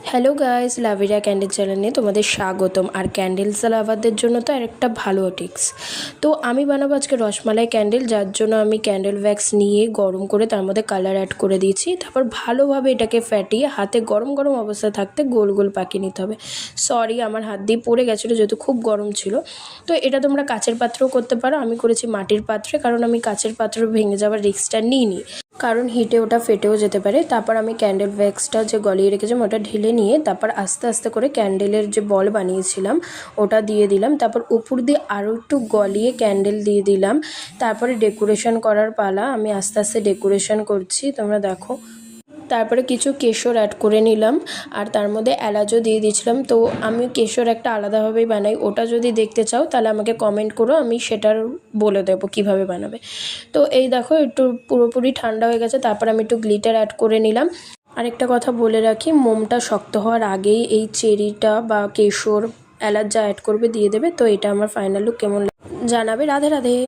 Hello guys, লাভিরিয়া candle চ্যানেলে তোমাদের স্বাগতম। আর ক্যান্ডেলস লাভারদের জন্য তো আরেকটা ভালো টিপস। তো আমি বানাবো আজকে রসমালাই ক্যান্ডেল, যার জন্য আমি ক্যান্ডেল ওয়্যাক্স নিয়ে গরম করে তার মধ্যে কালার অ্যাড করে দিয়েছি। তারপর ভালোভাবে এটাকে ফ্যাটিয়ে হাতে গরম গরম অবস্থায় থাকতে গোল গোল পাকিয়ে নিতে হবে। সরি, আমার হাত দিয়ে পড়ে গেছিলো যেহেতু খুব গরম ছিল। তো এটা তোমরা কাচের পাত্রেও করতে পারো, আমি করেছি মাটির পাত্রে, কারণ আমি কাচের পাত্র ভেঙে যাওয়ার রিস্কটা নিইনি, কারণ হিটে ওটা ফেটেও যেতে পারে। তারপর আমি ক্যান্ডেল ওয়্যাক্সটা যে গলিয়ে রেখেছিলাম ওটা ঢেলে নিয়ে তারপর আস্তে আস্তে করে ক্যান্ডেলের যে বল বানিয়েছিলাম ওটা দিয়ে দিলাম। তারপর উপর দিয়ে আরও একটু গলিয়ে ক্যান্ডেল দিয়ে দিলাম। তারপরে ডেকোরেশন করার পালা, আমি আস্তে আস্তে ডেকোরেশন করছি, তোমরা দেখো। তারপরে কিছু কেশর অ্যাড করে নিলাম আর তার মধ্যে এলাচও দিয়ে দিয়েছিলাম। তো আমি কেশর একটা আলাদাভাবেই বানাই, ওটা যদি দেখতে চাও তাহলে আমাকে কমেন্ট করো, আমি সেটার বলে দেবো কীভাবে বানাবে। তো এই দেখো একটু পুরোপুরি ঠান্ডা হয়ে গেছে। তারপর আমি একটু গ্লিটার অ্যাড করে নিলাম। আরেকটা কথা বলে রাখি, মোমটা শক্ত হওয়ার আগেই এই চেরিটা বা কেশর এলাচ যা অ্যাড করবে দিয়ে দেবে। তো এটা আমার ফাইনাল লুক কেমন জানাবে। রাধে রাধে।